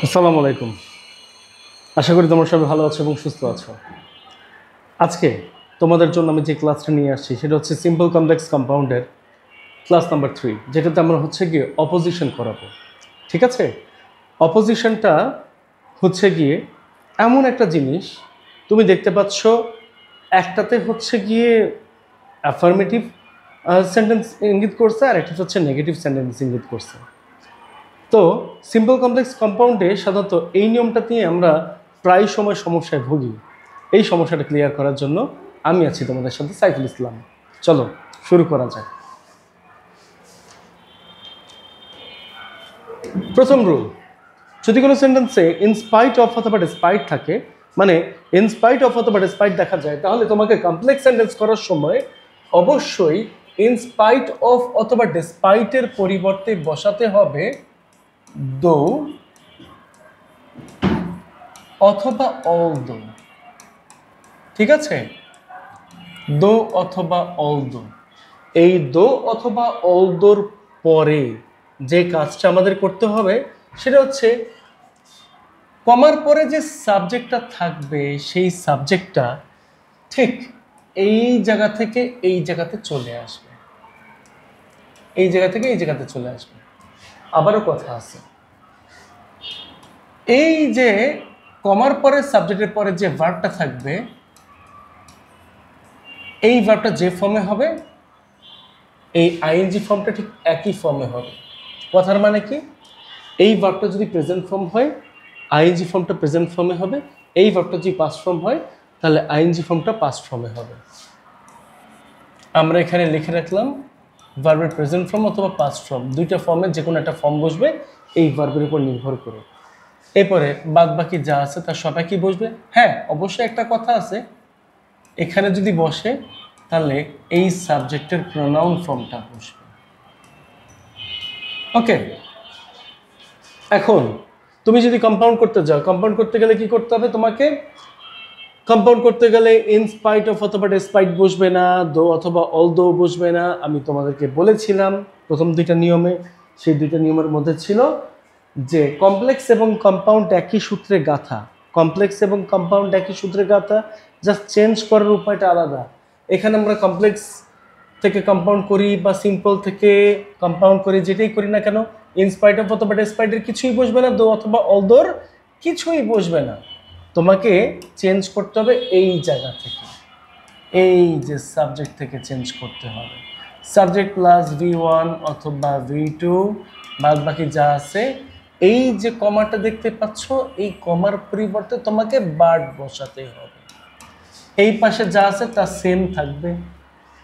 আসসালামু আলাইকুম। আশা করি তোমরা সবাই ভালো আছো এবং সুস্থ আছো। আজকে তোমাদের জন্য আমি যে ক্লাসটা নিয়ে আসছি সেটা হচ্ছে সিম্পল কমপ্লেক্স কম্পাউন্ডের ক্লাস নাম্বার 3, যেটাতে আমরা হচ্ছে গিয়ে অপোজিশন করাবো। ঠিক আছে? অপোজিশনটা হচ্ছে গিয়ে এমন একটা জিনিস, তুমি দেখতে পাচ্ছ একটাতে হচ্ছে গিয়ে অ্যাফার্মেটিভ সেন্টেন্স ইঙ্গিত করছে আর একটা হচ্ছে নেগেটিভ সেন্টেন্স ইঙ্গিত করছে। তো সিম্পল কমপ্লেক্স কম্পাউন্ডে সাধারণত এই নিয়মটা নিয়ে আমরা প্রায় সময় সমস্যায় ভুগি। এই সমস্যাটা ক্লিয়ার করার জন্য আমি আছি তোমাদের সাথে, সাইফুল ইসলাম। চলো শুরু করা যাক। প্রথম রুল, যদি কোনো সেন্টেন্সে ইনস্পাইট অফ অথবা ডিসপাইট থাকে, মানে ইনস্পাইট অফ অথবা ডিসপাইট দেখা যায়, তাহলে তোমাকে কমপ্লেক্স সেন্টেন্স করার সময় অবশ্যই ইনস্পাইট অফ অথবা ডিসপাইটের পরিবর্তে বসাতে হবে দো অথবা অলদো। ঠিক আছে? দো অথবা অলদো। এই দো অথবা অলদোর পরে যে কাজটা আমাদের করতে হবে সেটা হচ্ছে কমার পরে যে সাবজেক্টটা থাকবে সেই সাবজেক্টটা ঠিক এই জায়গা থেকে এই জায়গাতে চলে আসবে, এই জায়গা থেকে এই জায়গাতে চলে আসবে। আবারও কথা আছে, এই যে কমার পরে সাবজেক্টের পরে যে ভার্বটা থাকবে, এই ভার্বটা যে ফর্মে হবে এই আইএনজি ফর্মটা ঠিক একই ফর্মে হবে। কথার মানে কি, এই ভার্বটা যদি প্রেজেন্ট ফর্ম হয় আইএনজি ফর্মটা প্রেজেন্ট ফর্মে হবে, এই ভার্বটা যদি পাস্ট ফর্ম হয় তাহলে আইএনজি ফর্মটা পাস্ট ফর্মে হবে। আমরা এখানে লিখে রাখলাম ভার্বের প্রেজেন্ট ফর্ম অথবা পাস্ট ফর্ম, দুইটা ফর্মের যে কোনো একটা ফর্ম বসবে এই ভার্বের উপর নির্ভর করে। এরপরে বাদ বাকি যা আছে তার সবাই কি বসবে। হ্যাঁ, অবশ্যই একটা কথা আছে, এখানে যদি বসে তাহলে এই সাবজেক্টের প্রোনাউন ফর্মটা বসবে। ওকে, এখন তুমি যদি কম্পাউন্ড করতে যাও, কম্পাউন্ড করতে গেলে কি করতে হবে তোমাকে? কম্পাউন্ড করতে গেলে ইনস্পাইট অফ অথবা ডিসপাইট বসবে না, দো অথবা অলদো বসবে না। আমি তোমাদেরকে বলেছিলাম প্রথম দুইটা নিয়মে, সেই দুইটা নিয়মের মধ্যে ছিল যে কমপ্লেক্স এবং কম্পাউন্ড একই সূত্রে গাঁথা, কমপ্লেক্স এবং কম্পাউন্ড একই সূত্রে গাঁথা, জাস্ট চেঞ্জ করার উপায়টা আলাদা। এখানে আমরা কমপ্লেক্স থেকে কম্পাউন্ড করি বা সিম্পল থেকে কম্পাউন্ড করি, যেটাই করি না কেন ইনস্পাইট অফ অথবা ডিসপাইটের কিছুই বসবে না, দো অথবা অলদোর কিছুই বসবে না। তোমাকে চেঞ্জ করতে হবে এই জায়গা থেকে, এই যে সাবজেক্ট থেকে চেঞ্জ করতে হবে। সাবজেক্ট প্লাস V1 অথবা V2 বাদ বাকি যা আছে, এই যে কমাটা দেখতে পাচ্ছ এই কমার পরিবর্তে তোমাকে বার্ড বসাতে হবে। এই পাশে যা আছে তা সেম থাকবে।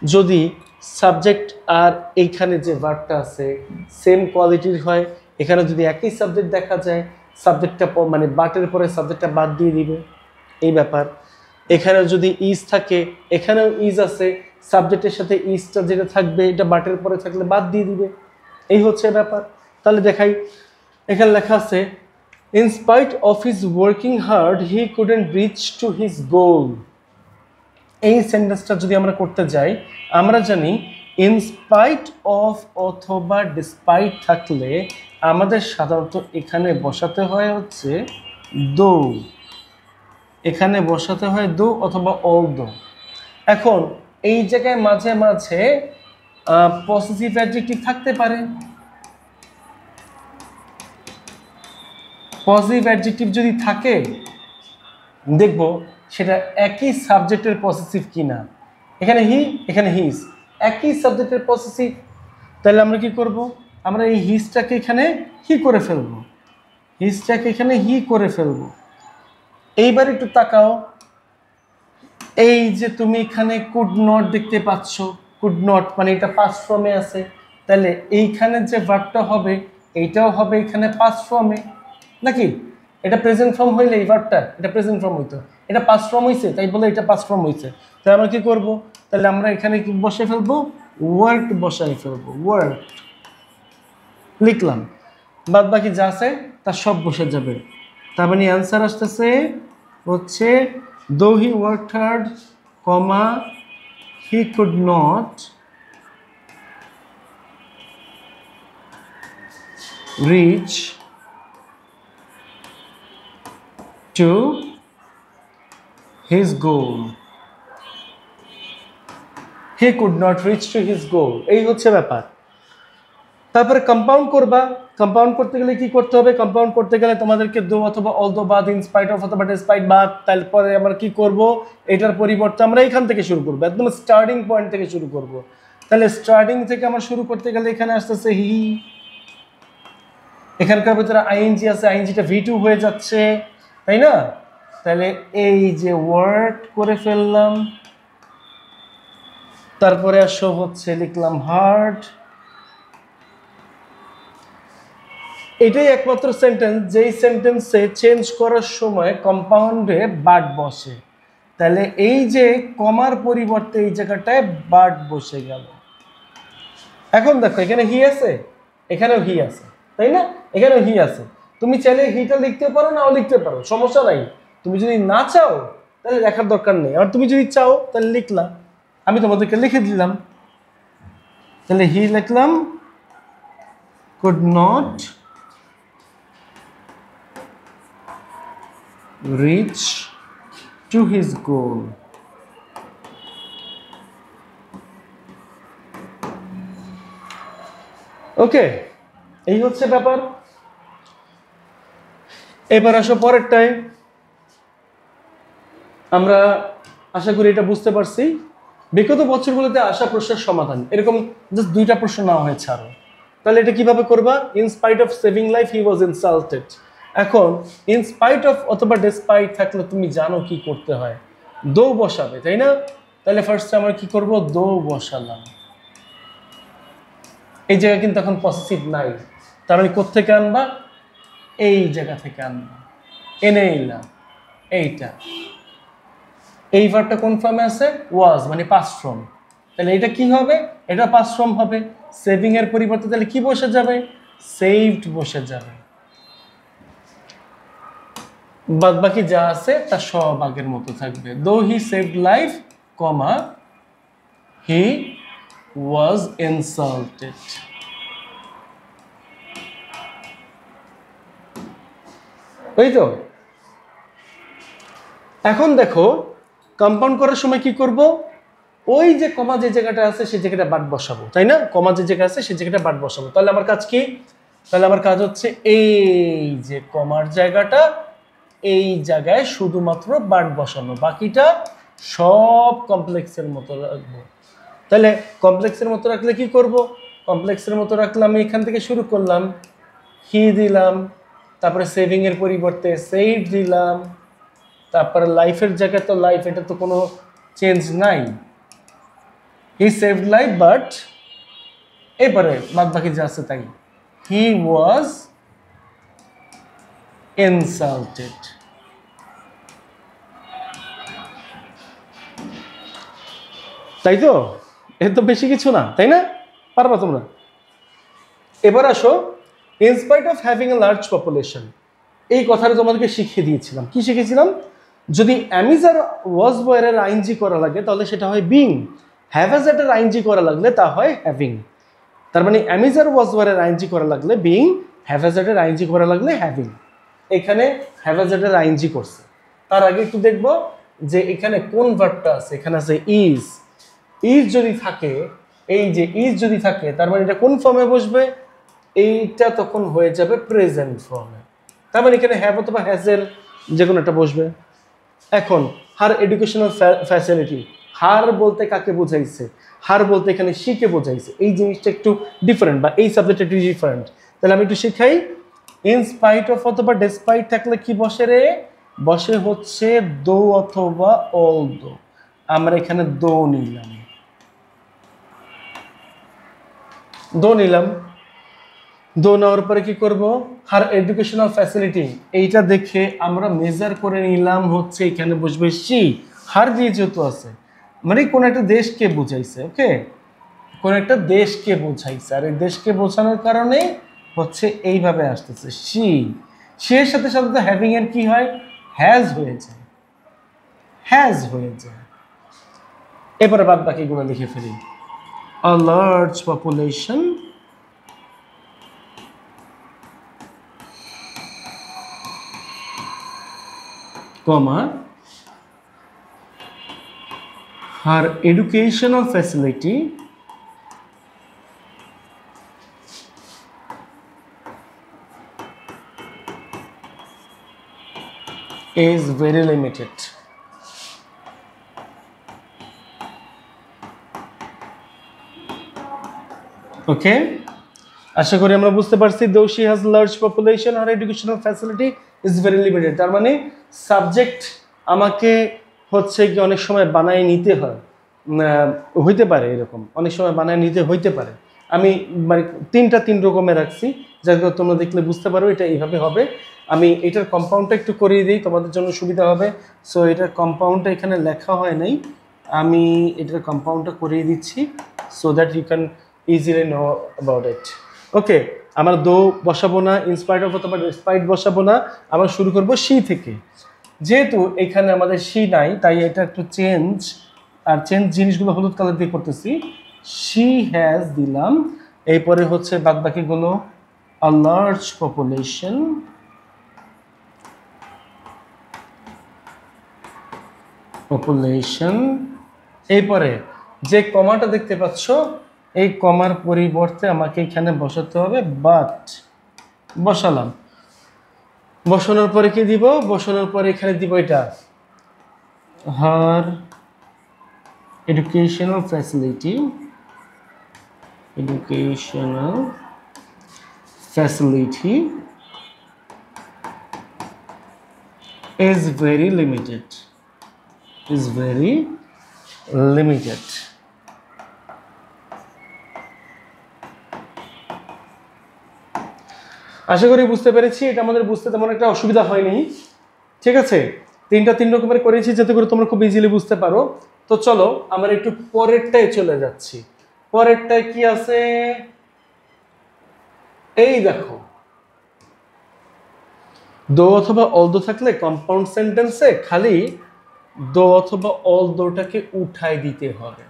যদি সাবজেক্ট আর এইখানে যে ভার্বটা আছে সেম কোয়ালিটির হয়, এখানে যদি একই সাবজেক্ট দেখা যায় সাবজেক্টটা মানে বাটের পরে সাবজেক্টটা বাদ দিয়ে দিবে, এই ব্যাপার। এখানে যদি ইজ থাকে এখানেও ইজ আছে, সাবজেক্টের সাথে ইজটা যেটা থাকবে এটা বাটের পরে থাকলে বাদ দিয়ে দিবে, এই হচ্ছে ব্যাপার। তাহলে দেখাই, এখানে লেখা আছে in spite of his working hard he couldn't rich to his goal. এই সেন্টেন্সটা যদি আমরা করতে যাই, আমরা জানি ইনস্পাইট অফ অথবা ডিসপাইট থাকলে আমাদের সাধারণত এখানে বসাতে হয় হচ্ছে দো, এখানে বসাতে হয় দো অথবা অলদো। এখন এই জায়গায় মাঝে মাঝে পসেসিভ অ্যাডজেক্টিভ থাকতে পারে। পজিটিভ অ্যাডজেক্টিভ যদি থাকে দেখব সেটা একই সাবজেক্টের পসেসিভ কিনা। এখানে হি, এখানে হিজ, একই সাবজেক্টের পসেসিভ। তাহলে আমরা কি করব? আমরা এই হিজটাকে এখানে হি করে ফেলবো, হিজটাকে এখানে হি করে ফেলবো। এইবার একটু তাকাও, এই যে তুমি এখানে কুড নট দেখতে পাচ্ছ, কুড নট মানে এটা পাস্ট ফর্মে আছে, তাহলে এইখানে যে ভার্বটা হবে এইটাও হবে এখানে পাস্ট ফর্মে নাকি? এটা প্রেজেন্ট ফর্ম হইলে এই ভার্বটা এটা প্রেজেন্ট ফর্ম হইতো, এটা পাস্ট ফর্ম হইছে তাই বলে এটা পাস্ট ফর্ম হইছে। তাহলে আমরা কি করব? তাহলে আমরা এখানে কি বসে ফেলবো? ওয়ার্ক বসাই ফেলবো, ওয়ার্ক লিখলাম, বাদ বাকি যা আছে তা সব বসে যাবে। তার মানে অ্যান্সার আসতেছে হচ্ছে though he worked hard, comma he could not reach to his goal. He could not reach to his goal. এই হচ্ছে ব্যাপার। তারপরে কম্পাউন্ড করবা, কম্পাউন্ড করতে গেলে কি করতে হবে? কম্পাউন্ড করতে গেলে তোমাদেরকে দো অথবা অলদো বাদ, ইন স্পাইট অফ অথবা ডেসপাইট বাদ, তারপরে আমরা কি করব? এটার পরিবর্তে আমরা এখান থেকে শুরু করব, একদম স্টার্টিং পয়েন্ট থেকে শুরু করব। তাহলে স্টার্টিং থেকে আমরা শুরু করতে গেলে এখানে আসতেছে হি, এখানকার ভিতরে আইএনজি আছে, আইএনজিটা ভি2 হয়ে যাচ্ছে, তাই না? তাহলে এই যে ওয়ার্ড করে ফেললাম, তারপরে আসো হচ্ছে লিখলাম হার্ড। এটাই একমাত্র সেন্টেন্স যেই সেন্টেন্সে চেঞ্জ করার সময় কম্পাউন্ডে বাট বসে। তাহলে এই যে কমার পরিবর্তে এই জায়গাটায় বাট বসে গেল। এখন দেখো এখানে হি আছে, এখানেও হি আছে, তাই না? এখানেও হি আছে। তুমি চাইলে হিটা লিখতে পারো, নাও লিখতে পারো, সমস্যা নাই। তুমি যদি না চাও তাহলে লেখার দরকার নেই, আর তুমি যদি চাও তাহলে লিখলাম, আমি তোমাদেরকে লিখে দিলাম। তাহলে হি লিখলাম, could not reach to his goal. ওকে, এই হচ্ছে ব্যাপার। এবার আসো পরেরটায়। আমরা আশা করি এটা বুঝতে পারছি। বিগত বছরগুলোতে আসা প্রশ্নের সমাধান এরকম জাস্ট 2টা প্রশ্ন নেওয়া হয়েছে আরো। তাহলে এটা কিভাবে করবা? In spite of saving life he was insulted. এখন ইন স্পাইট অফ অথবা ডেসপাইট থাকলে তুমি জানো কি করতে হয়, দো বসাবে, তাই না? তাহলে ফার্স্টে আমরা কি করব? দো বসালাম। এই জায়গা কিন্তু এখন পসেসিভ নাই, তার মানে কোত্থেকে আনবা? এই জায়গা থেকে আনবা, এনে এলাম এইটা। এই ভার্বটা কোন ফর্মে আছে? ওয়াজ, মানে পাস্ট ফর্ম। তাহলে এটা কি হবে? এটা পাস্ট ফর্ম হবে। সেভিং এর পরিবর্তে তাহলে কি বসে যাবে? সেভড বসে যাবে। বাদ বাকি যা আছে তা সব আগের মতো থাকবে। দো হি সেভড লাইফ, কমা হি ওয়াজ ইনসাল্টেড। ওই তো। এখন দেখো কম্পাউন্ড করার সময় কি করব? ওই যে কমা যে জায়গাটা আছে সেই জায়গাটা বাট বসাবো, তাই না? কমা যে জায়গা আছে সেই জায়গাটা বাট বসাবো। তাহলে আমার কাজ কি? তাহলে আমার কাজ হচ্ছে এই যে কমার জায়গাটা, এই জায়গায় শুধুমাত্র বাট বসানো, বাকিটা সব কমপ্লেক্সের মতো রাখবো। তাহলে কমপ্লেক্সের মতো রাখলে কি করব? কমপ্লেক্সের মতো রাখলে আমি এখান থেকে শুরু করলাম, হি দিলাম, তারপরে সেভিং এর পরিবর্তে সেভ দিলাম, তারপরে লাইফের জায়গায় তো লাইফ, এটা তো কোনো চেঞ্জ নাই, হি সেভড লাইফ, বাট এবারে বাদ বাকি যা আছে তাই, হি ওয়াজ ইনসাল্টেড। তাই তো? এর তো বেশি কিছু না, তাই না? পারবা তোমরা। এবার আসো, in spite of having a large population, এই কথাটা তোমাদেরকে শিখিয়ে দিয়েছিলাম। কি শিখেছিলাম? যদি অ্যামিজার ওয়াজ বয়ারের আইনজি করা লাগে তাহলে সেটা হয় বিং, হ্যাভাজেটের আইনজি করা লাগলে তা হয় হ্যাভিং। তার মানে অ্যামিজার ওয়াজ বয়ারের আইনজি করা লাগলে বিং, হ্যাভাজেটের আইনজি করা লাগলে হ্যাভিং। এখানে হ্যাভাজেটের আইনজি করছে। তার আগে একটু দেখবো যে এখানে কোন ভার্বটা আছে। এখানে আছে ইজ। ইজ যদি থাকে, এই যে ইজ যদি থাকে তার মানে এটা কোন ফর্মে বসবে? এইটা তখন হয়ে যাবে প্রেজেন্ট ফর্মে। তার মানে এখানে হ্যাভ অথবা হ্যাজের যে কোনো একটা বসবে। এখন হার এডুকেশনাল ফ্যাসিলিটি, হার বলতে কাকে বোঝাইছে? হার বলতে এখানে শিকে বোঝাইছে। এই জিনিসটা একটু ডিফারেন্ট, বা এই সাবজেক্ট একটু ডিফারেন্ট। তাহলে আমি একটু শিখাই। ইন স্পাইট অফ অথবা ডেসপাইট থাকলে কি বসে রে? বসে হচ্ছে দো অথবা অল দো। আমরা এখানে দো নিলাম, দো নিলাম। দো নেওয়ার পরে কি করব? হার এডুকেশনাল ফ্যাসিলিটি, এইটা দেখে আমরা মেজার করে নিলাম হচ্ছে এখানে বসবে সি। হার দিয়ে যেহেতু আছে মানে কোন একটা দেশকে বোঝাইছে। ওকে, কোন একটা দেশকে বোঝাইছে, আর এই দেশকে বোঝানোর কারণে হচ্ছে এইভাবে আসতেছে সি। সি এর সাথে সাথে হ্যাভিং এর কি হয়? হ্যাজ হয়ে যায়, হ্যাজ হয়ে যায়। এবারে বাদ বাকিগুলো লিখে ফেলি। A large population comma, her educational facility is very limited. Okay, আশা করি আমরা বুঝতে পারছি। though she has large population, her educational facility is very limited, তার মানে সাবজেক্ট আমাকে হচ্ছে কি অনেক সময় বানায় নিতে হয়, হইতে পারে এরকম, অনেক সময় বানায় নিতে হইতে পারে। আমি মানে তিন রকমের রাখছি, যাতে তোমরা দেখলে বুঝতে পারো এটা এইভাবে হবে। আমি এটার কম্পাউন্ডটা একটু করিয়ে দিই, তোমাদের জন্য সুবিধা হবে। সো এটার কম্পাউন্ডটা এখানে লেখা হয় নাই, আমি এটার কম্পাউন্ডটা করিয়ে দিচ্ছি so that you can easily know about it. Okay, আমরা দো বসাবো না, ইনস্পাইট অফ অথবা ডিসপাইট বসাবো না, আমরা শুরু করব শি থেকে। যেহেতু এখানে আমাদের শি নাই, তাই এটা একটু চেঞ্জ, আর চেঞ্জ জিনিসগুলো হলুদ কালার দিয়ে করতেছি। শি হ্যাজ দিলাম, এরপরে হচ্ছে বাদ বাকিগুলো আ লার্জ পপুলেশন, এরপরে যে কমাটা দেখতে পাচ্ছ এই কমার পরিবর্তে আমাকে এখানে বসাতে হবে বাট, বসালাম। বসানোর পরে কি দিব? বসানোর পরে এখানে দিব এটা হার educational facility is very limited, আশা করি বুঝতে পেরেছি। এটা আমাদের বুঝতে তেমন একটা অসুবিধা হয়নি, ঠিক আছে। তিন রকমের করেছি যাতে করে তোমরা খুব ইজিলি বুঝতে পারো। তো চলো আমরা একটু পরেরটায় চলে যাচ্ছি। পরেরটায় কি আছে এই দেখো, দো অথবা অলদো থাকলে কম্পাউন্ড সেন্টেন্সে খালি দো অথবা অলদোটাকে উঠাই দিতে হবে,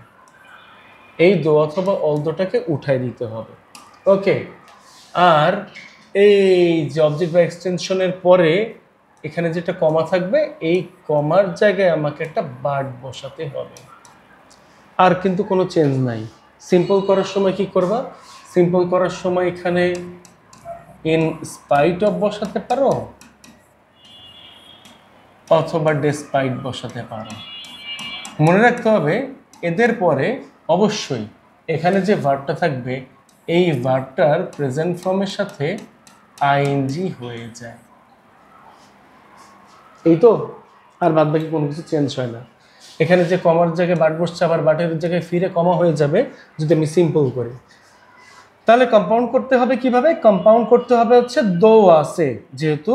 এই দো অথবা অলদোটাকে উঠাই দিতে হবে। ওকে, আর এই যে অবজেক্ট বা এক্সটেনশনের পরে এখানে যেটা কমা থাকবে, এই কমার জায়গায় আমাকে একটা বার্ড বসাতে হবে, আর কিন্তু কোনো চেঞ্জ নাই। সিম্পল করার সময় কি করবা? সিম্পল করার সময় এখানে ইন স্পাইট অফ বসাতে পারো অথবা ডেসপাইট বসাতে পারো। মনে রাখতে হবে এদের পরে অবশ্যই এখানে যে ভার্বটা থাকবে এই ভার্বটার প্রেজেন্ট ফর্মের সাথে আইএনজি হয়ে যায়, এই তো, আর বাদ বাকি কোনো কিছু চেঞ্জ হয় না। এখানে যে কমার জায়গায় বাট বসছে আবার বাটের জায়গায় ফিরে কমা হয়ে যাবে যদি আমি সিম্পল করি। তাহলে কম্পাউন্ড করতে হবে কিভাবে? কম্পাউন্ড করতে হবে হচ্ছে দো আছে যেহেতু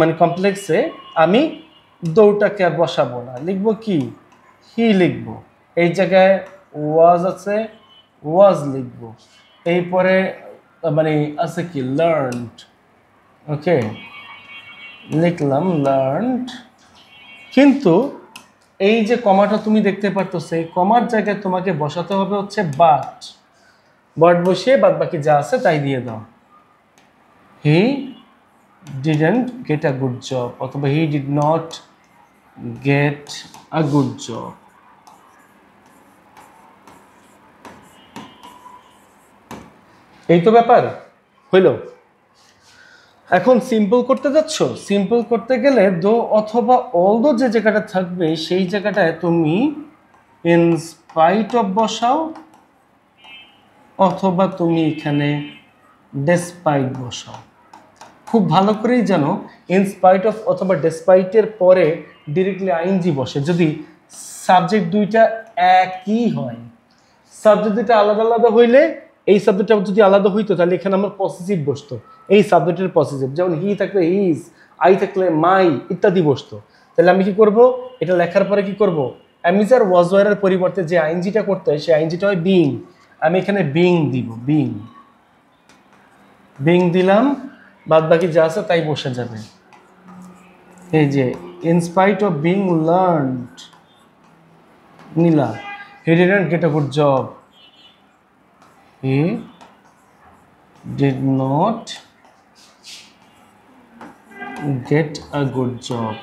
মানে কমপ্লেক্সে, আমি দৌটাকে আর বসাবো না, লিখবো কি হি লিখবো, এই জায়গায় ওয়াজ আছে ওয়াজ লিখবো, এরপরে মানে আছে কি লার্নড, ওকে লিখলাম লার্নড। কিন্তু এই যে কমাটা তুমি দেখতে পারতো সেই কমার জায়গায় তোমাকে বসাতে হবে হচ্ছে বাট, বাট বসিয়ে বাদ বাকি যা আছে তাই দিয়ে দাও। He didn't get a good job অথবা he did not get a good job. এই তো ব্যাপার হইল। এখন সিম্পল করতে যাচ্ছ, সিম্পল করতে গেলে দো অথবা অলদো যে জায়গাটা থাকবে সেই জায়গাটায় তুমি ইন স্পাইট অফ বসাও অথবা তুমি এখানে ডেসপাইট বসাও। খুব ভালো করেই জানো ইন স্পাইট অফ অথবা ডেসপাইটের পরে ডিরেক্টলি আইএনজি বসে যদি সাবজেক্ট দুইটা একই হয়। সাবজেক্ট দুইটা আলাদা আলাদা হইলে এই সাবজেক্টটা যদি আলাদা হইতো তাহলে এখানে আমার পসেসিভ বসতো, এই সাবজেক্টের পসেসিভ, যেমন হি থাকলে হিজ, আই থাকলে মাই ইত্যাদি বসতো। তাহলে আমি কি করব? এটা লেখার পরে কি করব? অ্যামিজার ওয়াজওয়ারের পরিবর্তে যে আইএনজিটা করতে হয় সেই আইএনজিটা হয় বিং। আমি এখানে বিং দিব, বিং বিং দিলাম, বাদ বাকি যা আছে তাই বসে যাবে। এই যে in spite of being learned Nila, he didn't get a good job, he did not get a good job.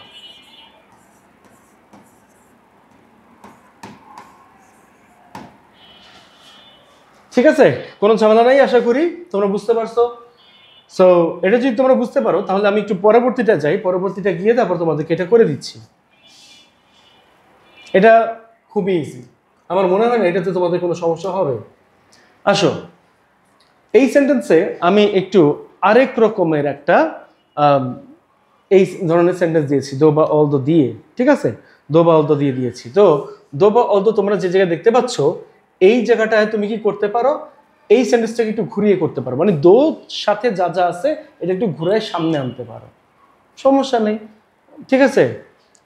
ঠিক আছে, কোনো ঝামেলা নাই, আশা করি তোমরা বুঝতে পারছো। সো এটা যদি তোমরা বুঝতে পারো তাহলে আমি একটু পরবর্তীটা যাই, পরবর্তীটা গিয়ে তারপর তোমাদেরকে এটা করে দিচ্ছি। এটা খুবই ইজি, আমার মনে হয় না এটাতে তোমাদের কোনো সমস্যা হবে। আসো, এই সেন্টেন্সে আমি একটু আরেক রকমের একটা এই ধরনের সেন্টেন্স দিয়েছি, দো বা অল দো দিয়ে। ঠিক আছে, দো বা অল দো দিয়ে দিয়েছি। তো দো বা অল দো তোমরা যে জায়গায় দেখতে পাচ্ছ, এই জায়গাটায় তুমি কি করতে পারো, এই সেন্টেন্সটাকে একটু ঘুরিয়ে করতে পারো, মানে দো সাথে যা যা আছে এটা একটু ঘুরে সামনে আনতে পারো, সমস্যা নেই। ঠিক আছে,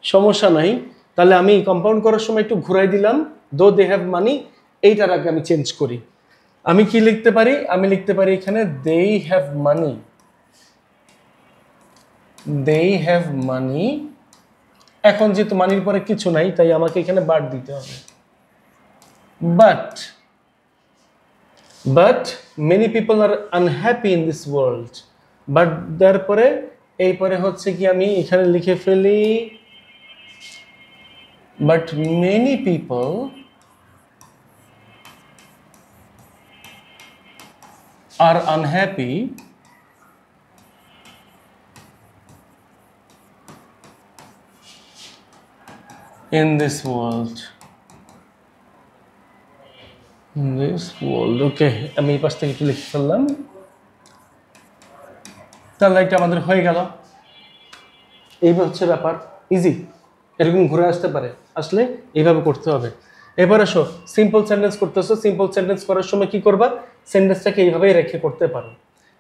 সমস্যা নাই। তাহলে আমি কম্পাউন্ড করার সময় একটু ঘুরাই দিলাম, দো দে হ্যাভ মানি, এইটার আগে আমি চেঞ্জ করি। আমি কি লিখতে পারি, আমি লিখতে পারি এখানে they have money, they have money। এখন যেহেতু মানির পরে কিছু নাই তাই আমাকে এখানে বাট দিতে হবে, but many people are unhappy in this world। But দেওয়ার পরে এই পরে হচ্ছে কি আমি এখানে লিখে ফেলি but many people are unhappy in this world, ওকে। আমি এই পাশ থেকে একটু লিখে ফেললাম, তাহলে এটা আমাদের হয়ে গেল। এই হচ্ছে ব্যাপার, ইজি। এরকম ঘুরে আসতে পারে, আসলে এইভাবে করতে হবে। এবার আসো, সিম্পল সেন্টেন্স করতেছো, সিম্পল সেন্টেন্স করার সময় কি করবা, সেন্টেন্সটাকে এইভাবেই রেখে করতে পারো,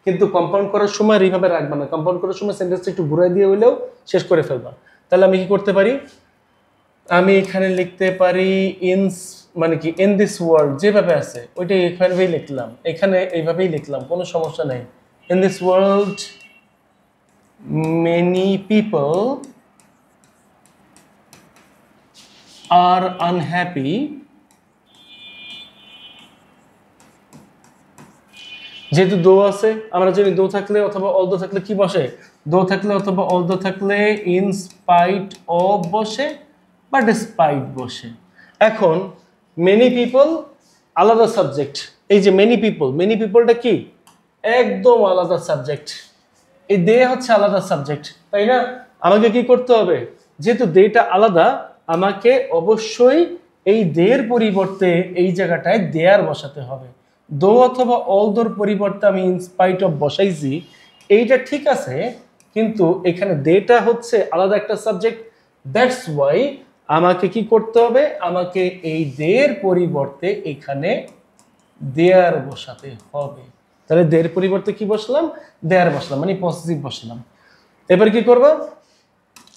কিন্তু কম্পাউন্ড করার সময় এইভাবে রাখবা না। কম্পাউন্ড করার সময় সেন্টেন্সটা একটু ঘুরাই দিয়ে হইলেও শেষ করে ফেলবা। তাহলে আমি কি করতে পারি, আমি এখানে লিখতে পারি ইনস, মানে কি ইন দিস ওয়ার্ল্ড যেভাবে আছে ওইটা এইভাবেই লিখলাম, এখানে এইভাবেই লিখলাম, কোনো সমস্যা নেই। In this world many people are unhappy, যেহেতু দো আছে আমরা জানি দো থাকলে অথবা অল দো থাকলে কি বসে, দো থাকলে অথবা অল দো থাকলে ইন স্পাইট অফ বসে বা ডিসপাইট বসে। এখন মেনি পিপল আলাদা সাবজেক্ট, এই যে মেনি পিপলটা কি একদম আলাদা সাবজেক্ট, এই দে হচ্ছে আলাদা সাবজেক্ট, তাই না? আমাকে কি করতে হবে, যেহেতু দেটা আলাদা আমাকে অবশ্যই এই দের পরিবর্তে এই জায়গাটায় দেয়ার বসাতে হবে। দো অথবা অল দোর পরিবর্তে আমি ইনস্পাইট অফ বসাইছি, এইটা ঠিক আছে, কিন্তু এখানে দেটা হচ্ছে আলাদা একটা সাবজেক্ট। দ্যাটস ওয়াই আমাকে কি করতে হবে, আমাকে এই দের পরিবর্তে এখানে দেয়ার বসাতে হবে। তাহলে দের পরিবর্তে কি বসলাম, দেয়ার বসলাম, মানে পজিটিভ বসলাম। এবার কি করবো,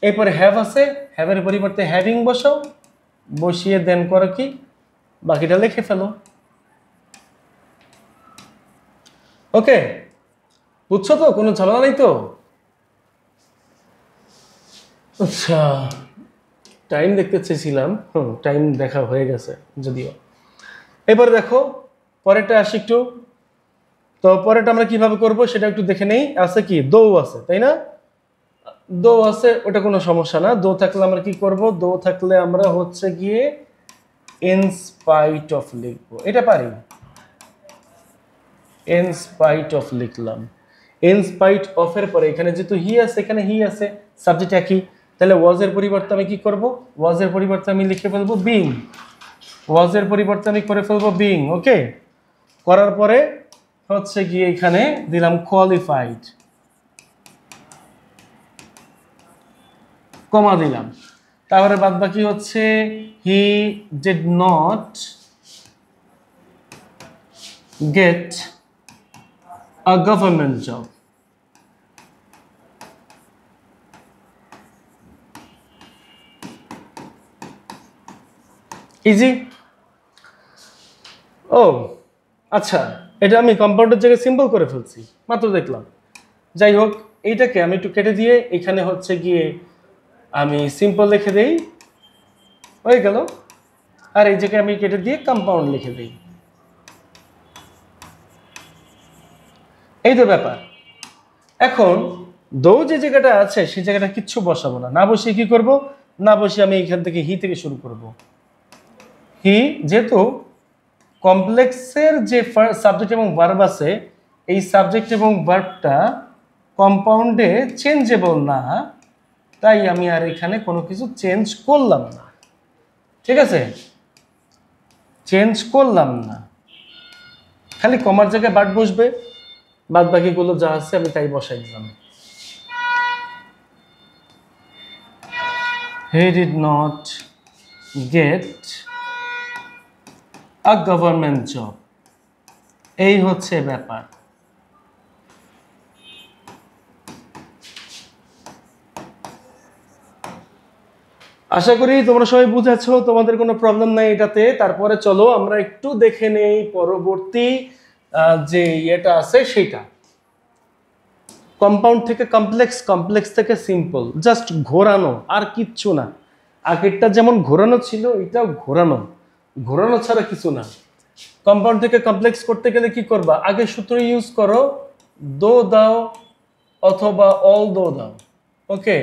এরপরে হ্যাভ আছে, হ্যাভের পরিবর্তে হ্যাভিং বসাও, বসিয়ে দেন করো কি বাকিটা লিখে ফেলো। ওকে, বুঝছো তো, কোনো ঝামেলা নেই তো? আচ্ছা, টাইম দেখতে চেয়েছিলাম, টাইম দেখা হয়ে গেছে যদিও। এবার দেখো পরেরটা আসি একটু, তো পরেরটা আমরা কিভাবে করব সেটা একটু দেখে নেই। আছে কি, দো আছে, তাই না? দো আছে, ওটা কোনো সমস্যা না। দো থাকলে আমরা কি করব, দো থাকলে আমরা হচ্ছে গিয়ে ইন স্পাইট অফ লিখবো, এটা পারি। ইন স্পাইট অফ লিখলাম, ইন স্পাইট অফ এর পরে এখানে যেহেতু হি আছে, এখানে হি আছে, সাবজেক্ট একই, তাহলে ওয়াজ এর পরিবর্তে আমি কি করব, ওয়াজ এর পরিবর্তে আমি লিখে ফেলবো বিং, ওয়াজ এর পরিবর্তে আমি করে ফেলবো বিং। ওকে, করার পরে হচ্ছে গিয়ে এখানে দিলাম কোয়ালিফাইড, কমা দিলাম, তারপরে বাদ বাকি হচ্ছে he did not get a government job. Easy. ও আচ্ছা, এটা আমি কম্পাউন্ডের জায়গায় সিম্বল করে ফেলছি, মাত্র দেখলাম। যাই হোক, এইটাকে আমি একটু কেটে দিয়ে এখানে হচ্ছে গিয়ে আমি সিম্পল লিখে দেই, হয়ে গেল। আর এই জায়গায় আমি কেটে দিয়ে কম্পাউন্ড লিখে দিই, এই তো ব্যাপার। এখন দো যে জায়গাটা আছে সেই জায়গাটা কিচ্ছু বসাবো না, না বসিয়ে কি করব, না বসিয়ে আমি এখান থেকে হি থেকে শুরু করব। হি যেহেতু কমপ্লেক্সের যে সাবজেক্ট এবং ভার্ব আছে এই সাবজেক্ট এবং ভার্বটা কম্পাউন্ডে চেঞ্জেবল না, তাই আমি আর এখানে কোনো কিছু চেঞ্জ করলাম না। ঠিক আছে, চেঞ্জ করলাম না, খালি কমার জায়গায় বাট বসবে, বাদ বাকিগুলো যা আছে আমি তাই বসাই দিলাম। He did not get a government job। এই হচ্ছে ব্যাপার। আশা করি তোমরা সবাই বুঝেছো, তোমাদের কোনো প্রবলেম নাই এটাতে। তারপরে চলো আমরা একটু দেখে নেই পরবর্তী যে এটা আছে সেটা। কম্পাউন্ড থেকে কমপ্লেক্স, কমপ্লেক্স থেকে সিম্পল, জাস্ট ঘোরানো আর কিচ্ছু না। আগেরটা যেমন ঘোরানো ছিল এটাও ঘোরানো, ঘোরানো ছাড়া কিছু না। কম্পাউন্ড থেকে কমপ্লেক্স করতে গেলে কি করবা, আগে সূত্র ইউজ করো, দো দাও অথবা অল দো দাও। ওকে,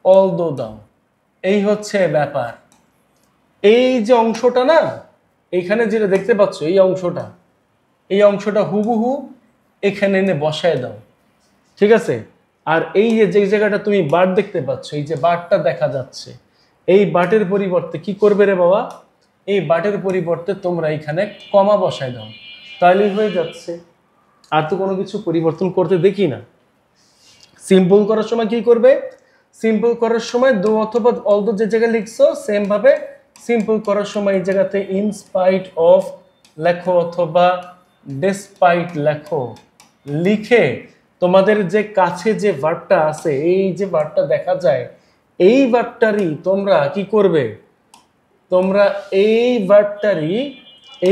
অল দো দাও, এই হচ্ছে ব্যাপার। এই যে অংশটা না, এইখানে যেটা দেখতে পাচ্ছ এই অংশটা হুবহু এখানে এনে বসায় দাও। ঠিক আছে, আর এই যে জায়গাটা তুমি বাট দেখতে পাচ্ছ, এই যে বাটটা দেখা যাচ্ছে, এই বাটের পরিবর্তে কি করবে রে বাবা, এই বাটের পরিবর্তে তোমরা এখানে কমা বসায় দাও, তাহলেই হয়ে যাচ্ছে। আর তো কোনো কিছু পরিবর্তন করতে দেখি না। সিম্পল করার সময় কি করবে, সিম্পল করার সময় দো অথবা অল দো যে জায়গায় লিখছো সেম ভাবে সিম্পল করার সময় এই জায়গাতে ইন স্পাইট অফ লেখো অথবা ডেসপাইট লেখো। লিখে তোমাদের যে কাছে যে ভার্বটা আছে, এই যে ভার্বটা দেখা যায়, এই ভার্বটারই তোমরা কি করবে, তোমরা এই ভার্বটারই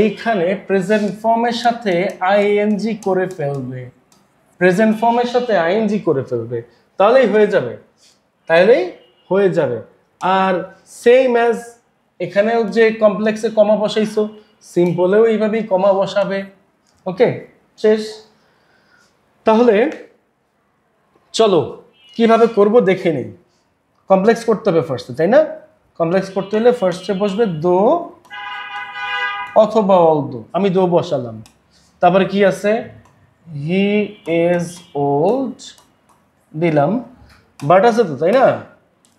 এইখানে প্রেজেন্ট ফর্মের সাথে আইএনজি করে ফেলবে, প্রেজেন্ট ফর্মের সাথে আইএনজি করে ফেলবে, তাহলেই হয়ে যাবে, তাহলেই হয়ে যাবে। আর সেম অ্যাজ এখানেও যে কমপ্লেক্সে কমা বসাইছো, সিম্পলেও এইভাবেই কমা বসাবে। ওকে, শেষ। তাহলে চলো কিভাবে করব দেখে নিই। কমপ্লেক্স করতে হবে ফার্স্টে, তাই না? কমপ্লেক্স করতে হলে ফার্স্টে বসবে দো অথবা অল দো। আমি দো বসালাম, তারপরে কি আছে, হি ইজ ওল্ড দিলাম, বাট আছে তো, তাই না?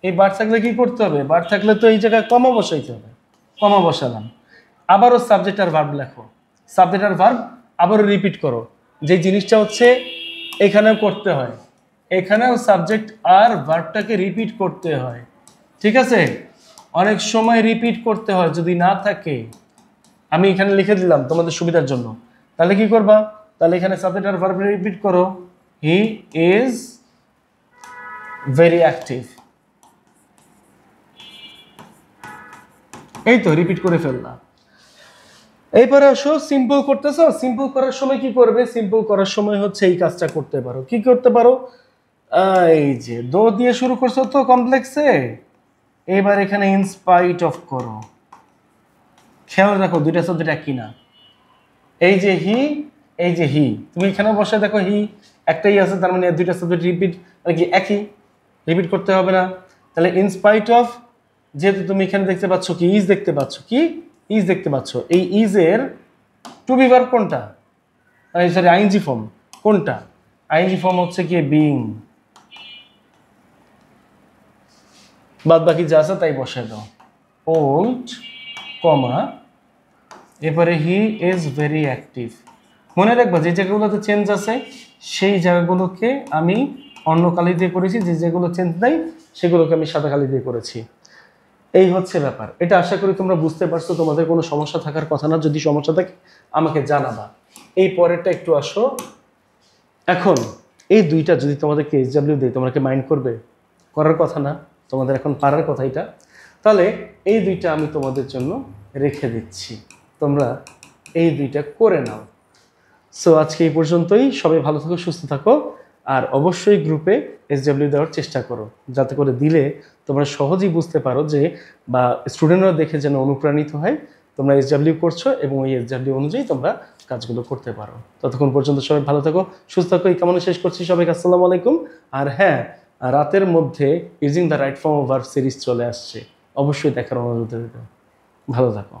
এই বাট থাকলে কি করতে হবে, বাট থাকলে তো এই জায়গায় কমা বসাইতে হবে, কমা বসালাম। আবারও সাবজেক্ট আর ভার্ব লেখো, সাবজেক্ট আর ভার্ব আবারও রিপিট করো। যে জিনিসটা হচ্ছে এখানেও করতে হয়, এখানেও সাবজেক্ট আর ভার্বটাকে রিপিট করতে হয়। ঠিক আছে, অনেক সময় রিপিট করতে হয়, যদি না থাকে আমি এখানে লিখে দিলাম তোমাদের সুবিধার জন্য। তাহলে কি করবা, তাহলে এখানে সাবজেক্ট আর ভার্ব রিপিট করো, হি ইজ ভেরি অ্যাক্টিভ। এই তো রিপিট করে ফেললাম। এইবারে আসো সিম্পল করতেছো, সিম্পল করার সময় কি করবে, সিম্পল করার সময় হচ্ছে এই কাজটা করতে পারো। কি করতে পারো, এই যে দো দিয়ে শুরু করছো তো কমপ্লেক্সে, এবার এখানে ইনস্পাইট অফ করো। খেয়াল রাখো দুইটা সাবজেক্ট একই না। এই যে হি, এই যে হি, তুমি এখানে বসে দেখো হি একটাই আছে, তার মানে দুইটা সাবজেক্ট রিপিট, মানে কি একই, রিপিট করতে হবে না। তাহলে ইনস্পাইট অফ, যেহেতু তুমি এখানে দেখতে পাচ্ছ কি ইজ দেখতে পাচ্ছ, কি ইজ দেখতে পাচ্ছ, এই ইজের টু বি ভার্ব কোনটা, সরি আইএনজি ফর্ম কোনটা, আইএনজি ফর্ম হচ্ছে কি বিং। বাদ বাকি যা আছে তাই বসায় দাও, ওল্ড কমা, এবারে হি ইজ ভেরি অ্যাক্টিভ। মনে রাখবা যে জায়গাগুলোতে চেঞ্জ আছে সেই জায়গাগুলোকে আমি অন্য কালি দিয়ে করেছি, যে যেগুলো চেঞ্জ নাই সেগুলোকে আমি সাদা কালি দিয়ে করেছি। এই হচ্ছে ব্যাপার। এটা আশা করি তোমরা বুঝতে পারছো। তোমাদের কোনো সমস্যা থাকার কথা না, যদি সমস্যা থাকে আমাকে জানাবা। এই পরেরটা একটু আসো। এখন এই দুইটা যদি তোমাদেরকে এইচডব্লিউ দেয়, তোমরা কি মাইন্ড করবে? করার কথা না, তোমাদের এখন পারার কথা এটা। তাহলে এই দুইটা আমি তোমাদের জন্য রেখে দিচ্ছি, তোমরা এই দুইটা করে নাও। সো আজকে এই পর্যন্তই। সবাই ভালো থাকো, সুস্থ থাকো, আর অবশ্যই গ্রুপে এইচডব্লিউ দেওয়ার চেষ্টা করো, যাতে করে দিলে তোমরা সহজেই বুঝতে পারো যে, বা স্টুডেন্টরা দেখে যেন অনুপ্রাণিত হয় তোমরা এইচডব্লিউ করছো, এবং ওই এইচডব্লিউ অনুযায়ী তোমরা কাজগুলো করতে পারো। ততক্ষণ পর্যন্ত সবাই ভালো থাকো, সুস্থ থাকো, এই কামনা শেষ করছি। সবাইকে আসসালামু আলাইকুম। আর হ্যাঁ, রাতের মধ্যে using the right form of verb series চলে আসছে, অবশ্যই দেখার অনুরোধ রইল। ভালো থাকো।